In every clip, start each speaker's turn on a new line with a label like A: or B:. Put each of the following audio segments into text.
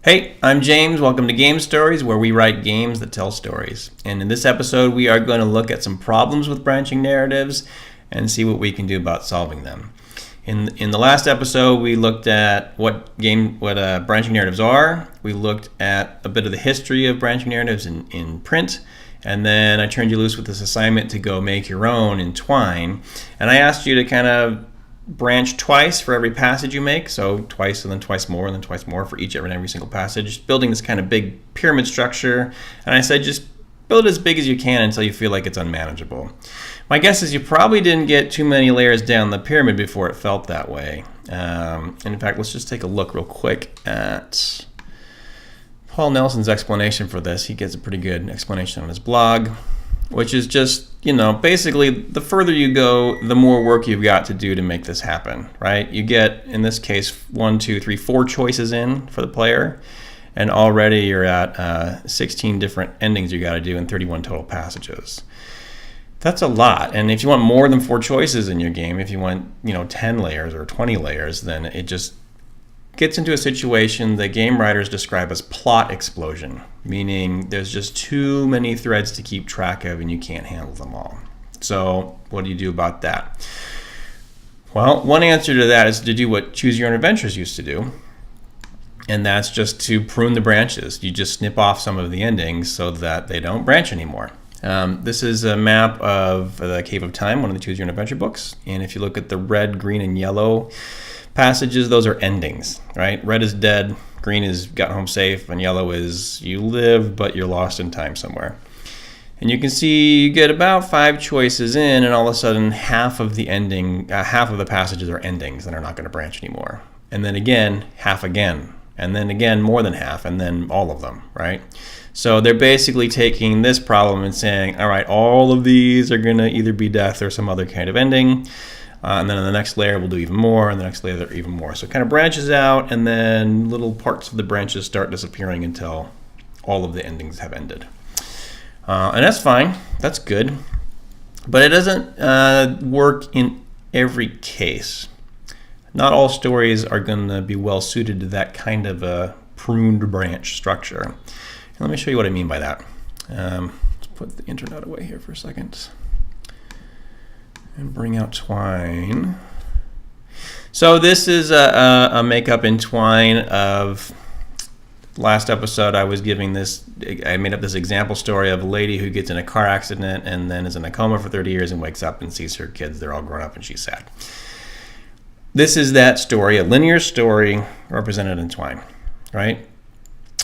A: Hey, I'm James. Welcome to Game Stories, where we write games that tell stories. And in this episode, we are going to look at some problems with branching narratives and see what we can do about solving them. In the last episode, we looked at what branching narratives are. We looked at a bit of the history of branching narratives in print. And then I turned you loose with this assignment to go make your own in Twine. And I asked you to kind of branch twice for every passage you make, so twice and then twice more and then twice more for each and every single passage, building this kind of big pyramid structure. And I said just build it as big as you can until you feel like it's unmanageable. My guess is you probably didn't get too many layers down the pyramid before it felt that way. And in fact, let's just take a look real quick at Paul Nelson's explanation for this. He gives a pretty good explanation on his blog, which is just, basically the further you go, the more work you've got to do to make this happen, right? You get, in this case, 4 choices in for the player, and already you're at 16 different endings you got to do in 31 total passages. That's a lot, and if you want more than 4 choices in your game, if you want, 10 layers or 20 layers, then it just gets into a situation that game writers describe as plot explosion, meaning there's just too many threads to keep track of and you can't handle them all. So what do you do about that? Well, one answer to that is to do what Choose Your Own Adventures used to do, and that's just to prune the branches. You just snip off some of the endings so that they don't branch anymore. This is a map of the Cave of Time, one of the Choose Your Own Adventure books, and if you look at the red, green, and yellow passages, those are endings, right? Red is dead, green is got home safe, and yellow is you live, but you're lost in time somewhere. And you can see you get about 5 choices in, and all of a sudden half of the passages are endings and are not going to branch anymore. And then again, half again, and then again more than half, and then all of them, right? So they're basically taking this problem and saying, all right, all of these are going to either be death or some other kind of ending. And then in the next layer, we'll do even more, and the next layer, even more. So it kind of branches out, and then little parts of the branches start disappearing until all of the endings have ended. And that's fine. That's good. But it doesn't work in every case. Not all stories are going to be well suited to that kind of a pruned branch structure. And let me show you what I mean by that. Let's put the internet away here for a second and bring out Twine. So this is a makeup in Twine of last episode. I made up this example story of a lady who gets in a car accident and then is in a coma for 30 years and wakes up and sees her kids. They're all grown up and she's sad. This is that story, a linear story represented in Twine, right?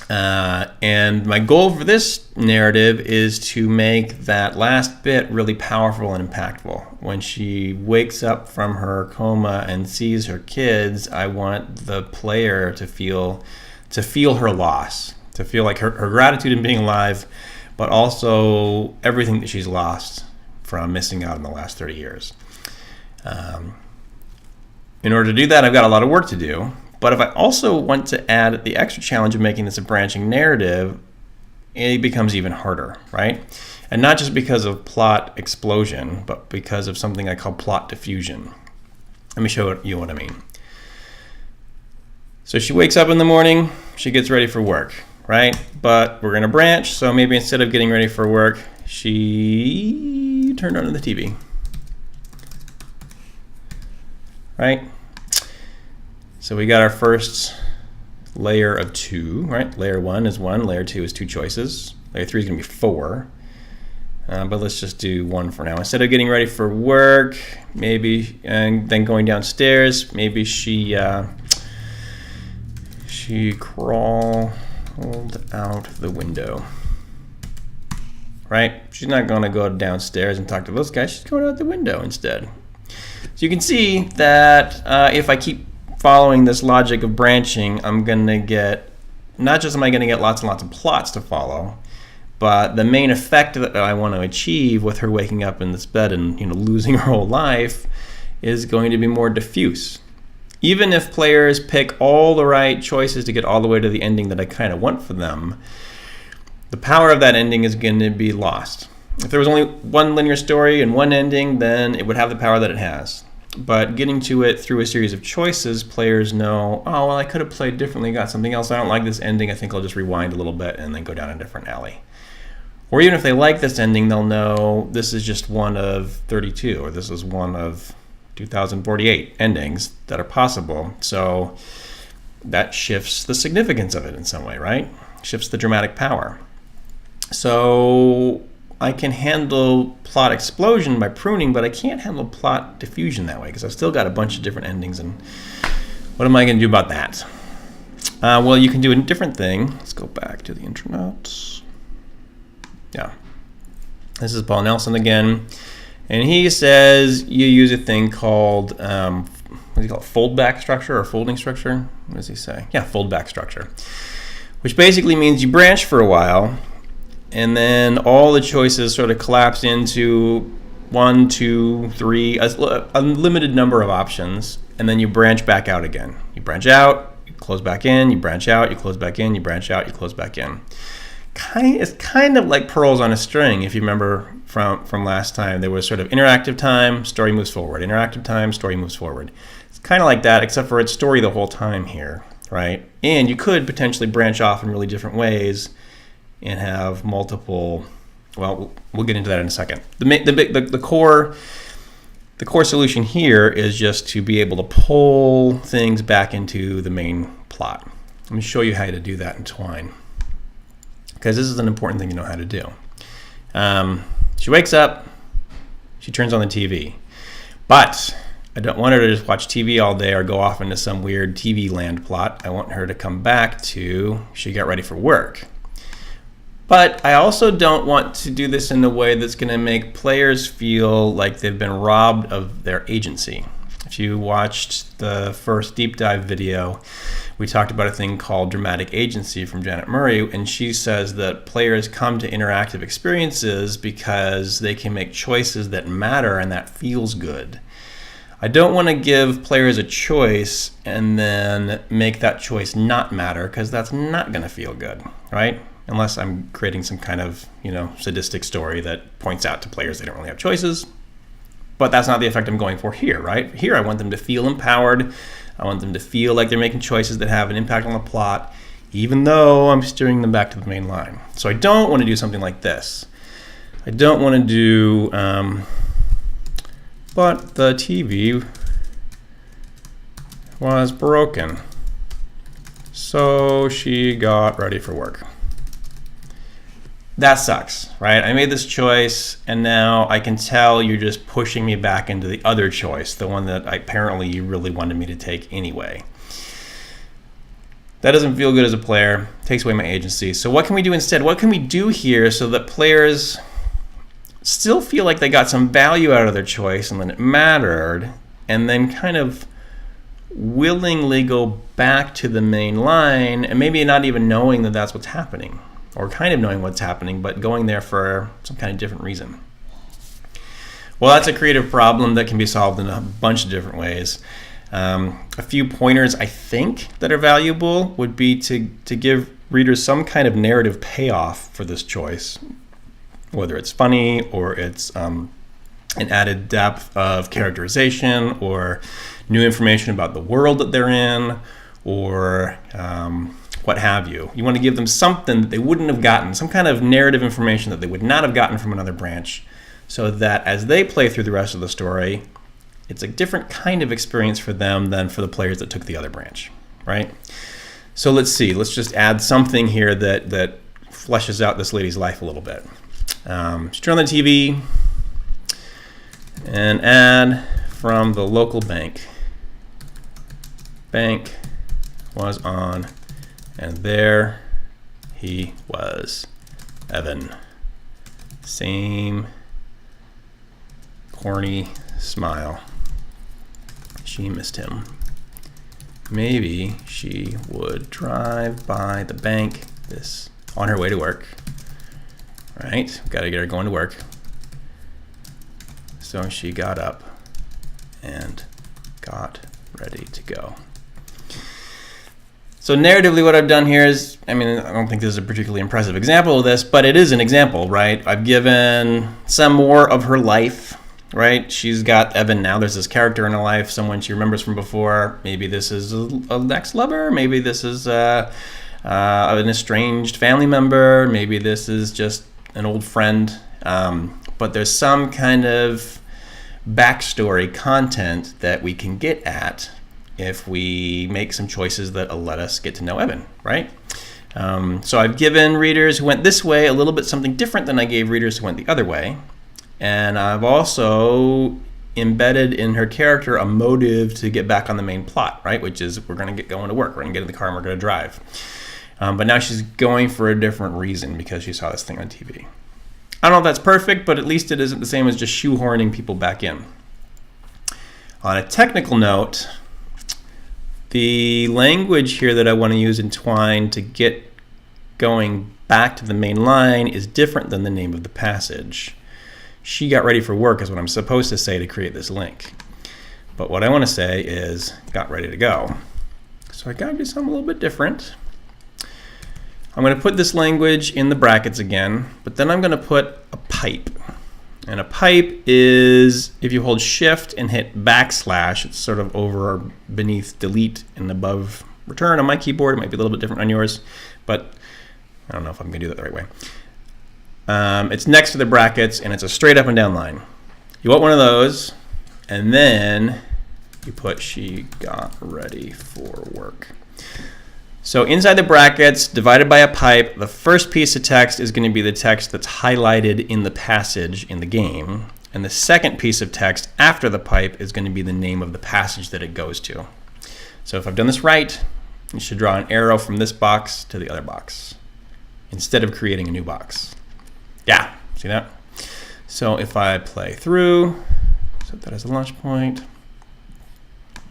A: And my goal for this narrative is to make that last bit really powerful and impactful. When she wakes up from her coma and sees her kids, I want the player to feel her loss, to feel like her gratitude in being alive, but also everything that she's lost from missing out in the last 30 years. In order to do that, I've got a lot of work to do. But if I also want to add the extra challenge of making this a branching narrative, it becomes even harder, right? And not just because of plot explosion, but because of something I call plot diffusion. Let me show you what I mean. So she wakes up in the morning, she gets ready for work, right? But we're going to branch, so maybe instead of getting ready for work, she turned on the TV, right? So we got our first layer of 2, right? Layer 1 is 1, layer 2 is 2 choices. Layer 3 is going to be 4. But let's just do 1 for now. Instead of getting ready for work, maybe, and then going downstairs, maybe she crawled out the window, right? She's not going to go downstairs and talk to those guys. She's going out the window instead. So you can see that if I keep following this logic of branching, I'm going to get, not just am I going to get lots and lots of plots to follow, but the main effect that I want to achieve with her waking up in this bed and losing her whole life is going to be more diffuse. Even if players pick all the right choices to get all the way to the ending that I kind of want for them, the power of that ending is going to be lost. If there was only one linear story and one ending, then it would have the power that it has. But getting to it through a series of choices, players know, oh, well, I could have played differently, got something else. I don't like this ending. I think I'll just rewind a little bit and then go down a different alley. Or even if they like this ending, they'll know this is just one of 32, or this is one of 2048 endings that are possible. So that shifts the significance of it in some way, right? Shifts the dramatic power. So I can handle plot explosion by pruning, but I can't handle plot diffusion that way because I've still got a bunch of different endings. And what am I going to do about that? Well, you can do a different thing. Let's go back to the intro notes. Yeah. This is Paul Nelson again. And he says you use a thing called, what does he call it, foldback structure or folding structure? What does he say? Yeah, foldback structure. Which basically means you branch for a while, and then all the choices sort of collapse into 1, 2, 3, a limited number of options, and then you branch back out again. You branch out, you close back in, you branch out, you close back in, you branch out, you close back in. It's kind of like pearls on a string, if you remember from last time. There was sort of interactive time, story moves forward. Interactive time, story moves forward. It's kind of like that, except for it's story the whole time here, right? And you could potentially branch off in really different ways and have multiple. Well, we'll get into that in a second. The core solution here is just to be able to pull things back into the main plot. Let me show you how to do that in Twine, because this is an important thing to know how to do. She wakes up, she turns on the TV, but I don't want her to just watch TV all day or go off into some weird TV land plot. I want her to come back to she got ready for work. But I also don't want to do this in a way that's going to make players feel like they've been robbed of their agency. If you watched the first deep dive video, we talked about a thing called dramatic agency from Janet Murray, and she says that players come to interactive experiences because they can make choices that matter and that feels good. I don't want to give players a choice and then make that choice not matter, because that's not going to feel good, right? Unless I'm creating some kind of, sadistic story that points out to players they don't really have choices. But that's not the effect I'm going for here, right? Here I want them to feel empowered. I want them to feel like they're making choices that have an impact on the plot, even though I'm steering them back to the main line. So I don't want to do something like this. I don't want to do, but the TV was broken, so she got ready for work. That sucks, right? I made this choice, and now I can tell you're just pushing me back into the other choice, the one that apparently you really wanted me to take anyway. That doesn't feel good as a player. It takes away my agency. So what can we do instead? What can we do here so that players still feel like they got some value out of their choice and that it mattered, and then kind of willingly go back to the main line, and maybe not even knowing that that's what's happening, or kind of knowing what's happening, but going there for some kind of different reason? Well, that's a creative problem that can be solved in a bunch of different ways. A few pointers, I think, that are valuable would be to give readers some kind of narrative payoff for this choice, whether it's funny or it's an added depth of characterization or new information about the world that they're in, or what have you. You want to give them something that they wouldn't have gotten, some kind of narrative information that they would not have gotten from another branch, so that as they play through the rest of the story, it's a different kind of experience for them than for the players that took the other branch, right? So let's see. Let's just add something here that fleshes out this lady's life a little bit. She turned on the TV, an ad from the local bank. Bank was on, and there he was, Evan. Same corny smile. She missed him. Maybe she would drive by the bank this on her way to work. Right? Gotta get her going to work. So she got up and got ready to go. So narratively what I've done here is, I don't think this is a particularly impressive example of this, but it is an example, right? I've given some more of her life, right? She's got Evan now. There's this character in her life, someone she remembers from before. Maybe this is an ex-lover. Maybe this is an estranged family member. Maybe this is just an old friend. But there's some kind of backstory content that we can get at if we make some choices that let us get to know Evan, right? So I've given readers who went this way a little bit something different than I gave readers who went the other way. And I've also embedded in her character a motive to get back on the main plot, right? Which is we're going to get going to work. We're going to get in the car and we're going to drive. But now she's going for a different reason because she saw this thing on TV. I don't know if that's perfect, but at least it isn't the same as just shoehorning people back in. On a technical note, the language here that I want to use in Twine to get going back to the main line is different than the name of the passage. She got ready for work is what I'm supposed to say to create this link. But what I want to say is got ready to go. So I got to do something a little bit different. I'm going to put this language in the brackets again, but then I'm going to put a pipe. And a pipe is, if you hold shift and hit backslash, it's sort of over or beneath delete and above return on my keyboard. It might be a little bit different on yours, but I don't know if I'm going to do that the right way. It's next to the brackets, and it's a straight up and down line. You want one of those, and then you put she got ready for work. So inside the brackets, divided by a pipe, the first piece of text is going to be the text that's highlighted in the passage in the game. And the second piece of text after the pipe is going to be the name of the passage that it goes to. So if I've done this right, you should draw an arrow from this box to the other box instead of creating a new box. Yeah, see that? So if I play through, set that as a launch point,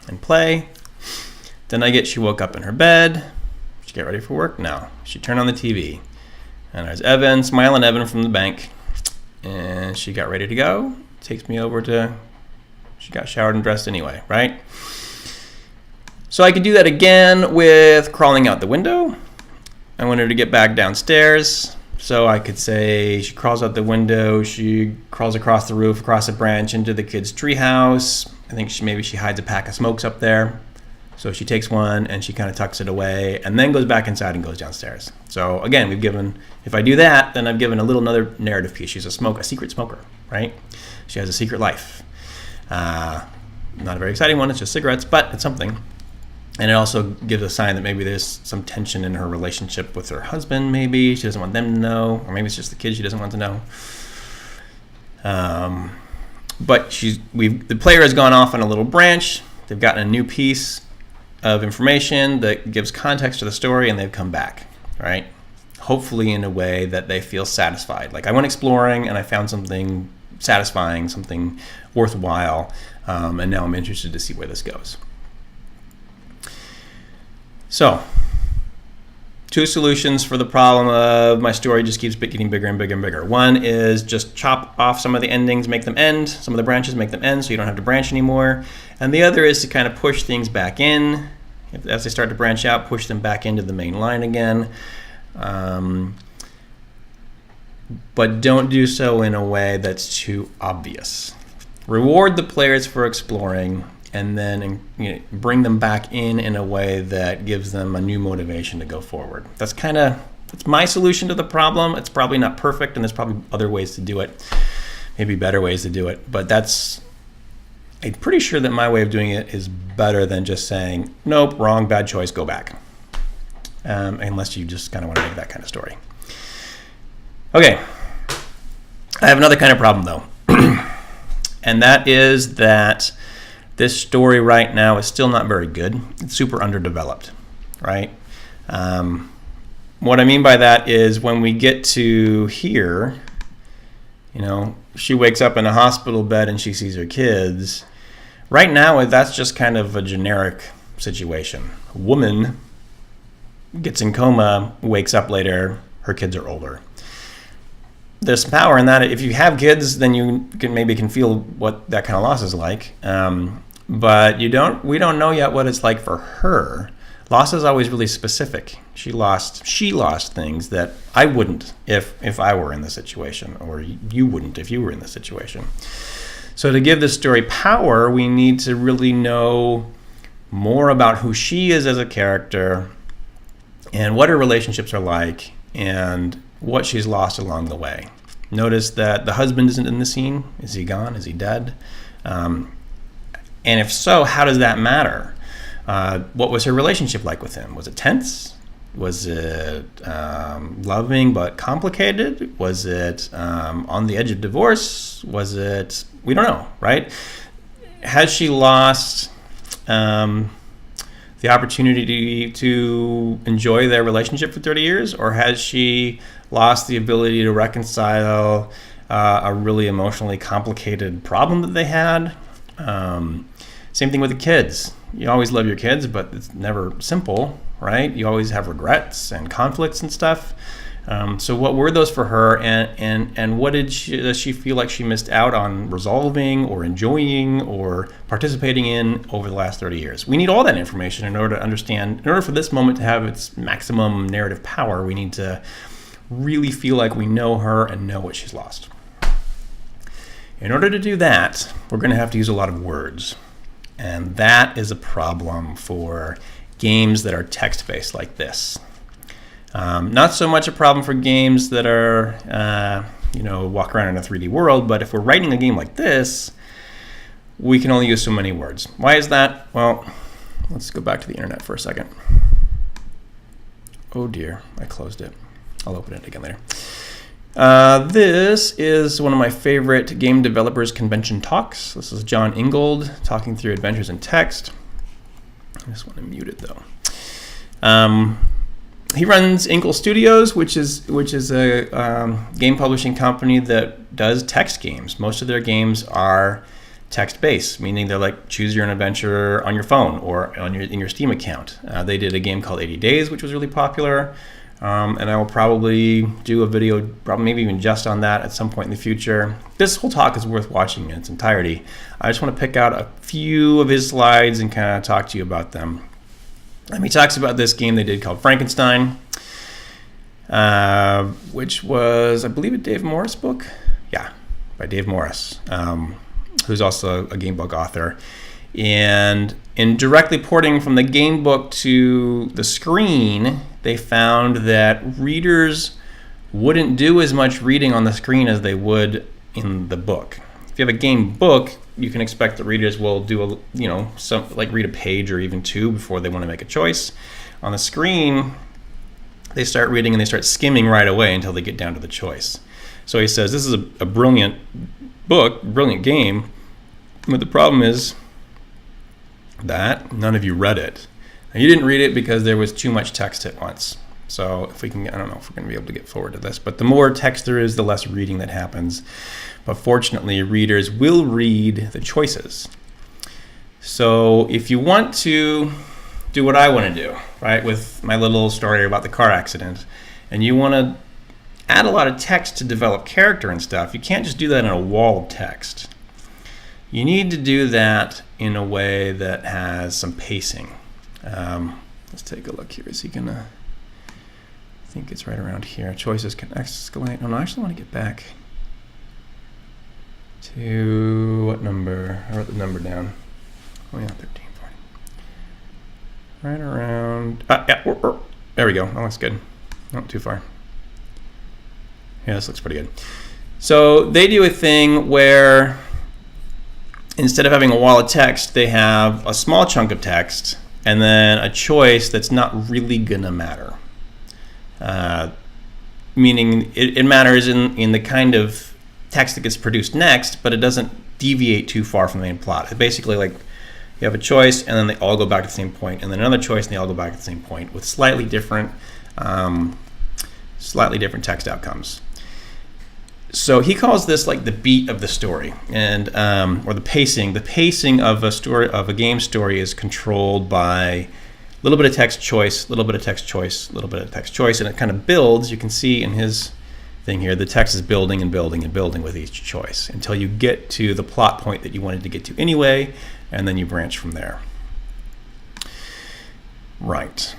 A: and play, then I get she woke up in her bed. She get ready for work? No. She turned on the TV. And there's Evan, smiling Evan from the bank. And she got ready to go. Takes me over to, she got showered and dressed anyway, right? So I could do that again with crawling out the window. I want her to get back downstairs. So I could say she crawls out the window, she crawls across the roof, across a branch into the kid's treehouse. I think maybe she hides a pack of smokes up there. So she takes one and she kind of tucks it away and then goes back inside and goes downstairs. So again, we've given, if I do that, then I've given another narrative piece. She's a secret smoker, right? She has a secret life. Not a very exciting one, it's just cigarettes, but it's something. And it also gives a sign that maybe there's some tension in her relationship with her husband, maybe. She doesn't want them to know, or maybe it's just the kid she doesn't want to know. But the player has gone off on a little branch. They've gotten a new piece of information that gives context to the story, and they've come back, right? Hopefully in a way that they feel satisfied. Like I went exploring and I found something satisfying, something worthwhile, and now I'm interested to see where this goes. So, 2 solutions for the problem of my story just keeps getting bigger and bigger and bigger. One is just chop off some of the endings, make them end. Some of the branches, make them end so you don't have to branch anymore. And the other is to kind of push things back in. As they start to branch out, push them back into the main line again. But don't do so in a way that's too obvious. Reward the players for exploring, and then bring them back in a way that gives them a new motivation to go forward. That's my solution to the problem. It's probably not perfect, and there's probably other ways to do it, maybe better ways to do it. But I'm pretty sure that my way of doing it is better than just saying, nope, wrong, bad choice, go back. Unless you just kind of want to make that kind of story. Okay, I have another kind of problem though. And that is that this story right now is still not very good. It's super underdeveloped, right? What I mean by that is when we get to here, she wakes up in a hospital bed and she sees her kids. Right now, that's just kind of a generic situation. A woman gets in coma, wakes up later, her kids are older. There's power in that. If you have kids, then you can feel what that kind of loss is like. But we don't know yet what it's like for her. Loss is always really specific. She lost things that I wouldn't if I were in the situation, or you wouldn't if you were in the situation. So to give this story power, we need to really know more about who she is as a character and what her relationships are like and what she's lost along the way. Notice that the husband isn't in the scene. Is he gone? Is he dead? And if so, how does that matter? What was her relationship like with him? Was it tense? Was it loving but complicated? Was it on the edge of divorce? Was it, we don't know, right? Has she lost the opportunity to enjoy their relationship for 30 years? Or has she lost the ability to reconcile a really emotionally complicated problem that they had? Same thing with the kids. You always love your kids, but it's never simple, right? You always have regrets and conflicts and stuff. So what were those for her, and what does she feel like she missed out on resolving or enjoying or participating in over the last 30 years? We need all that information in order to understand. In order for this moment to have its maximum narrative power, we need to really feel like we know her and know what she's lost. In order to do that, we're going to have to use a lot of words. And that is a problem for games that are text-based like this. Not so much a problem for games that are, walk around in a 3D world, but if we're writing a game like this, we can only use so many words. Why is that? Well, let's go back to the internet for a second. Oh dear, I closed it. I'll open it again later. This is one of my favorite game developers convention talks. This is John Ingold talking through adventures in text. I just want to mute it though. He runs Inkle Studios, which is a game publishing company that does text games. Most of their games are text-based, meaning they're like choose your own adventure on your phone or in your Steam account. They did a game called 80 Days, which was really popular. And I will probably do a video, probably maybe even just on that at some point in the future. This whole talk is worth watching in its entirety. I just want to pick out a few of his slides and kind of talk to you about them. He talks about this game they did called Frankenstein, which was, I believe, a Dave Morris book. Yeah, by Dave Morris, who's also a game book author. And in directly porting from the game book to the screen, they found that readers wouldn't do as much reading on the screen as they would in the book. If you have a game book, you can expect that readers will do read a page or even two before they want to make a choice. On the screen, they start reading and they start skimming right away until they get down to the choice. So he says this is a brilliant book, brilliant game, but the problem is that none of you read it. Now, you didn't read it because there was too much text at once. So if we can, I don't know if we're going to be able to get forward to this, but the more text there is, the less reading that happens. But fortunately, readers will read the choices. So if you want to do what I want to do, right, with my little story about the car accident, and you want to add a lot of text to develop character and stuff, you can't just do that in a wall of text. You need to do that in a way that has some pacing. Let's take a look here. Is he going to... I think it's right around here. Choices can escalate. Oh, no, I actually want to get back to what number? I wrote the number down. Oh, yeah, 13, 40. Right around... there we go. That looks good. Not too far. Yeah, this looks pretty good. So they do a thing where instead of having a wall of text, they have a small chunk of text and then a choice that's not really going to matter. Meaning it matters in the kind of text that gets produced next, but it doesn't deviate too far from the main plot. It's basically like you have a choice and then they all go back to the same point, and then another choice and they all go back to the same point with slightly different text outcomes. So he calls this like the beat of the story, and or the pacing. The pacing of a story, of a game story, is controlled by a little bit of text choice, a little bit of text choice, a little bit of text choice, and it kind of builds. You can see in his thing here, the text is building and building and building with each choice until you get to the plot point that you wanted to get to anyway, and then you branch from there. Right.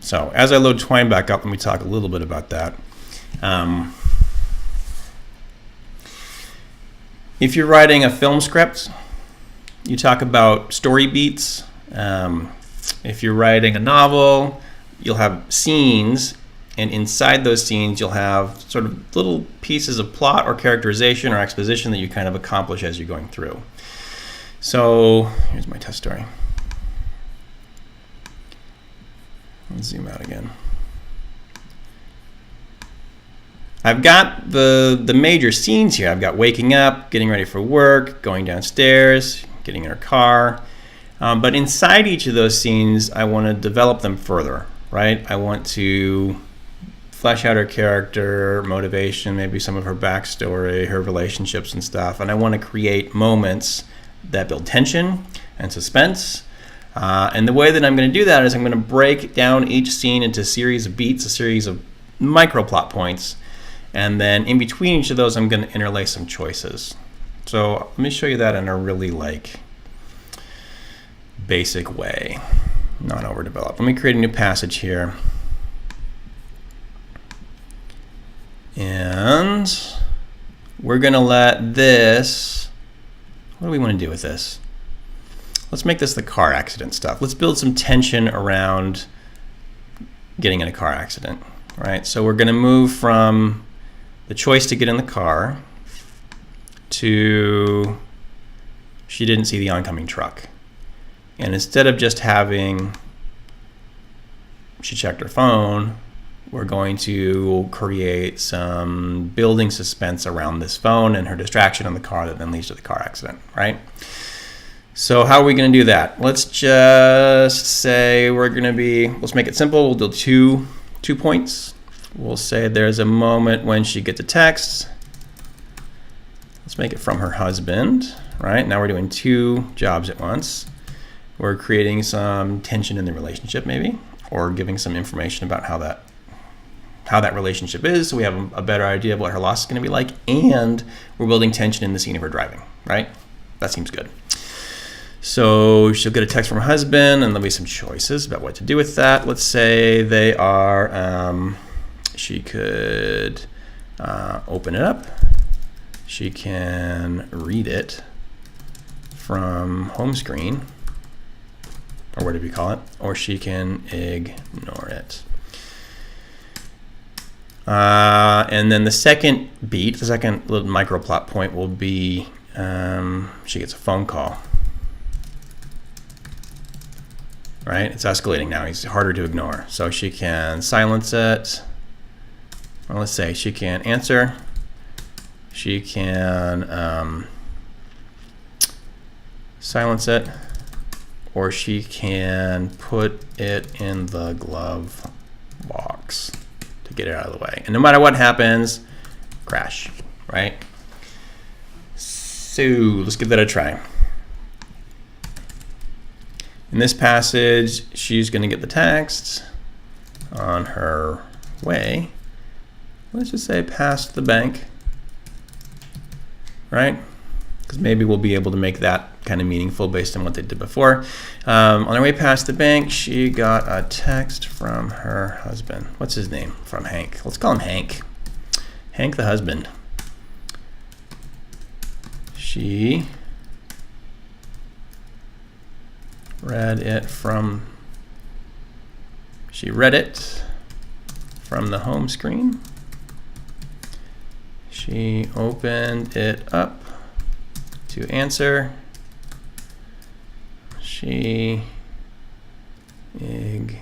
A: So as I load Twine back up, let me talk a little bit about that. If you're writing a film script, you talk about story beats. If you're writing a novel, you'll have scenes, and inside those scenes you'll have sort of little pieces of plot or characterization or exposition that you kind of accomplish as you're going through. So here's my test story. Let's zoom out again. I've got the major scenes here. I've got waking up, getting ready for work, going downstairs, getting in her car. But inside each of those scenes, I want to develop them further, right? I want to flesh out her character, motivation, maybe some of her backstory, her relationships and stuff. And I want to create moments that build tension and suspense. And the way that I'm going to do that is I'm going to break down each scene into a series of beats, a series of micro plot points. And then in between each of those, I'm going to interlace some choices. So let me show you that in a really basic way, not overdeveloped. Let me create a new passage here. And we're going to let this, what do we want to do with this? Let's make this the car accident stuff. Let's build some tension around getting in a car accident, right? So we're going to move from the choice to get in the car to she didn't see the oncoming truck. And instead of just having she checked her phone, we're going to create some building suspense around this phone and her distraction in the car that then leads to the car accident, right? So how are we going to do that? Let's just say let's make it simple. We'll do two points. We'll say there's a moment when she gets a text. Let's make it from her husband, right? Now we're doing two jobs at once. We're creating some tension in the relationship maybe, or giving some information about how that relationship is, so we have a better idea of what her loss is going to be like, and we're building tension in the scene of her driving, right? That seems good. So she'll get a text from her husband, and there'll be some choices about what to do with that. Let's say they are, she could open it up. She can read it from home screen, or whatever you call it, or she can ignore it. And then the second beat, the second little micro plot point will be she gets a phone call. Right? It's escalating now. He's harder to ignore. So she can silence it. Well, let's say she can answer. She can silence it, or she can put it in the glove box to get it out of the way. And no matter what happens, crash, right? So let's give that a try. In this passage, she's going to get the text on her way. Let's just say past the bank, right? Because maybe we'll be able to make that kind of meaningful based on what they did before. On her way past the bank, she got a text from her husband. What's his name? From Hank. Let's call him Hank. Hank the husband. She read it from the home screen. She opened it up to answer. She ignored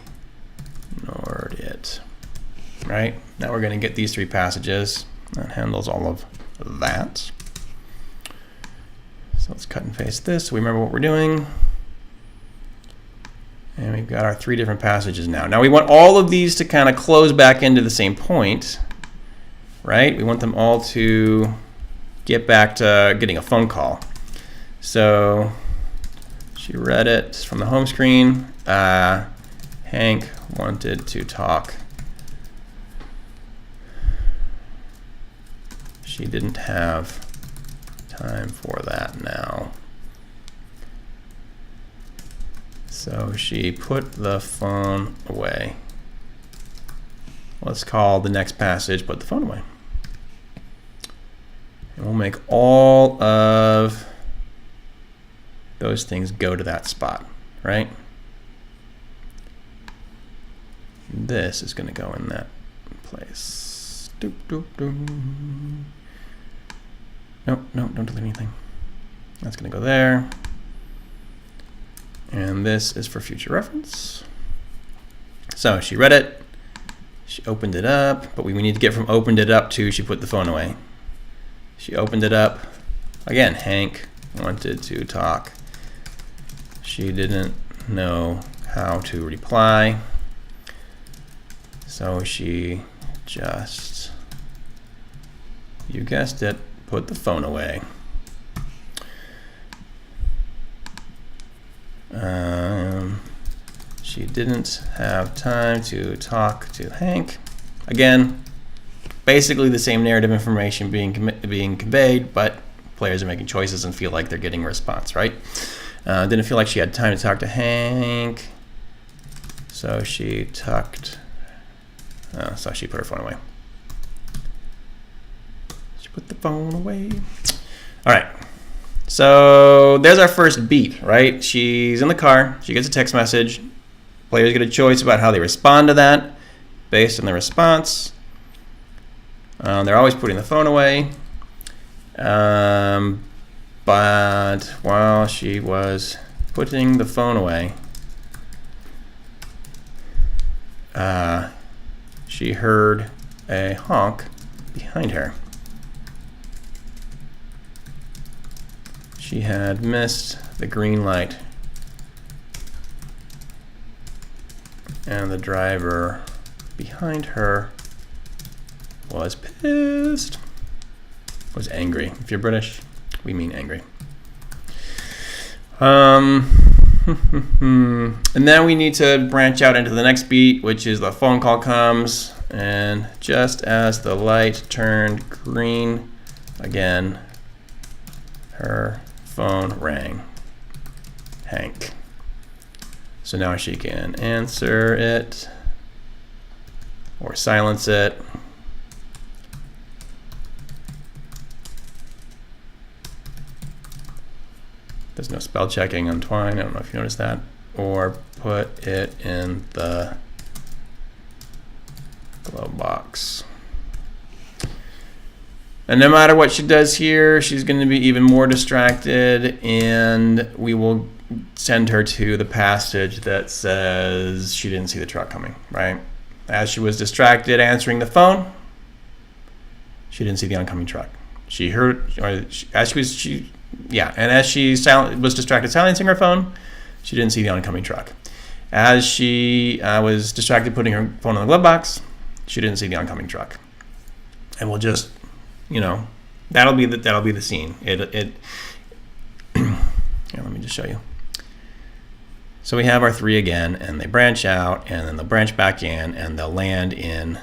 A: it. Right? Now we're going to get these three passages. That handles all of that. So let's cut and paste this so we remember what we're doing. And we've got our three different passages now. Now we want all of these to kind of close back into the same point, right? We want them all to get back to getting a phone call. So she read it from the home screen. Hank wanted to talk. She didn't have time for that now. So she put the phone away. Let's call the next passage, put the phone away. And We'll make all of those things go to that spot, right? This is going to go in that place. Doop, doop, doop. Nope, don't delete anything. That's going to go there. And this is for future reference. So she read it. She opened it up. But we need to get from opened it up to she put the phone away. She opened it up. Again, Hank wanted to talk. She didn't know how to reply. So she just, you guessed it, put the phone away. She didn't have time to talk to Hank. Again, basically the same narrative information being conveyed, but players are making choices and feel like they're getting a response, right? Didn't feel like she had time to talk to Hank, so she tucked. So she put her phone away. She put the phone away. All right. So there's our first beat, right? She's in the car. She gets a text message. Players get a choice about how they respond to that based on the response. They're always putting the phone away. But while she was putting the phone away, she heard a honk behind her. She had missed the green light, and the driver behind her was pissed, was angry. If you're British, we mean angry. And then we need to branch out into the next beat, which is the phone call comes, and just as the light turned green again, her phone rang. Hank. So now she can answer it or silence it. There's no spell checking on Twine. I don't know if you noticed that. Or put it in the glove box. And no matter what she does here, she's going to be even more distracted, and we will send her to the passage that says she didn't see the truck coming, right? As she was distracted answering the phone, she didn't see the oncoming truck. She heard, or as she was, and as she was distracted silencing her phone, she didn't see the oncoming truck. As she was distracted putting her phone in the glove box, she didn't see the oncoming truck. And we'll just, that'll be the scene. Here, let me just show you. So we have our three again, and they branch out, and then they'll branch back in, and they'll land in.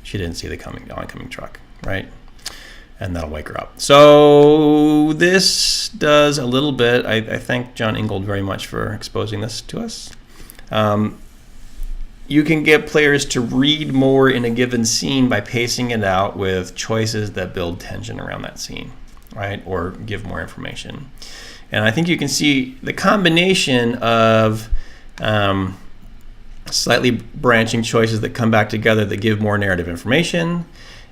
A: She didn't see the oncoming truck, right? And that'll wake her up. So this does a little bit. I thank John Ingold very much for exposing this to us. You can get players to read more in a given scene by pacing it out with choices that build tension around that scene, right? Or give more information. And I think you can see the combination of slightly branching choices that come back together that give more narrative information,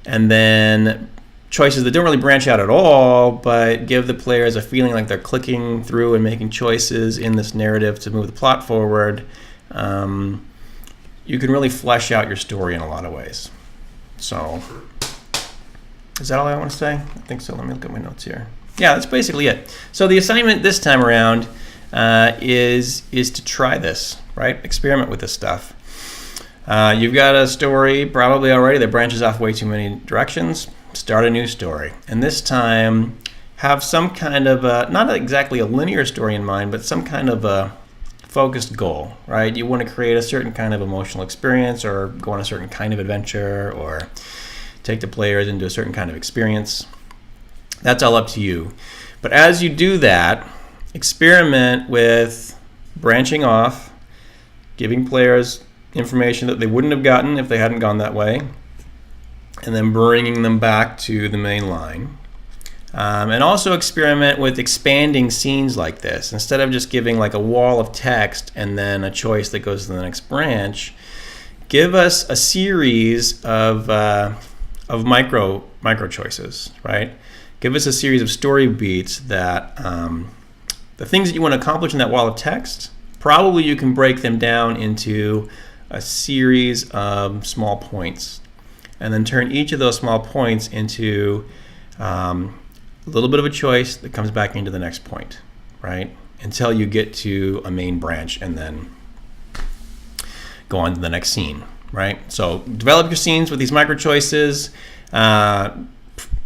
A: and then choices that don't really branch out at all, but give the players a feeling like they're clicking through and making choices in this narrative to move the plot forward. You can really flesh out your story in a lot of ways. So, is that all I want to say? I think so. Let me look at my notes here. Yeah, that's basically it. So the assignment this time around is to try this, right? Experiment with this stuff. You've got a story probably already that branches off way too many directions. Start a new story. And this time, have some kind of not exactly a linear story in mind, but some kind of a focused goal, right? You want to create a certain kind of emotional experience, or go on a certain kind of adventure, or take the players into a certain kind of experience. That's all up to you. But as you do that, experiment with branching off, giving players information that they wouldn't have gotten if they hadn't gone that way, and then bringing them back to the main line. And also experiment with expanding scenes like this. Instead of just giving like a wall of text and then a choice that goes to the next branch, give us a series of micro choices, right? Give us a series of story beats that the things that you want to accomplish in that wall of text, probably you can break them down into a series of small points, and then turn each of those small points into a little bit of a choice that comes back into the next point, right? Until you get to a main branch and then go on to the next scene, right? So develop your scenes with these micro choices.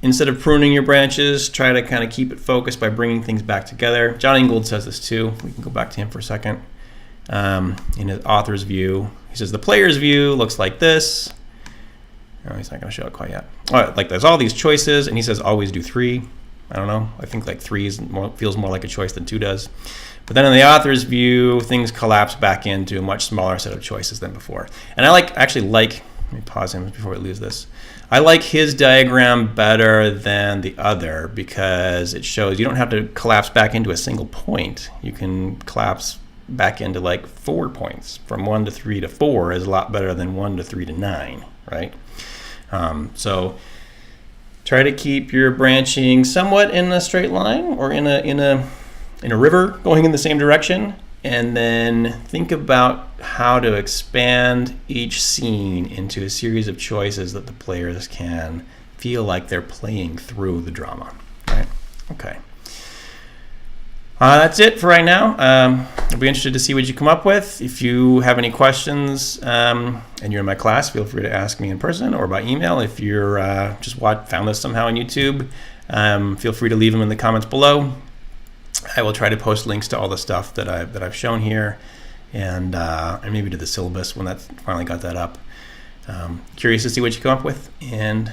A: Instead of pruning your branches, try to kind of keep it focused by bringing things back together. John Ingold says this too. We can go back to him for a second. In his author's view, he says the player's view looks like this. Oh, he's not going to show it quite yet. All right, like there's all these choices, and he says always do 3. I don't know. I think like 3 feels more like a choice than 2 does. But then in the author's view, things collapse back into a much smaller set of choices than before. And I actually like, let me pause him before we lose this. I like his diagram better than the other because it shows you don't have to collapse back into a single point. You can collapse back into like 4 points. From 1 to 3 to 4 is a lot better than 1 to 3 to 9, right? So try to keep your branching somewhat in a straight line or in a river going in the same direction, and then think about how to expand each scene into a series of choices that the players can feel like they're playing through the drama, right? Okay. That's it for right now. I'll be interested to see what you come up with. If you have any questions and you're in my class, feel free to ask me in person or by email. If you're just found this somehow on YouTube, feel free to leave them in the comments below. I will try to post links to all the stuff that I've shown here, and maybe to the syllabus when that's finally got that up. Curious to see what you come up with, and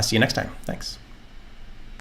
A: see you next time. Thanks.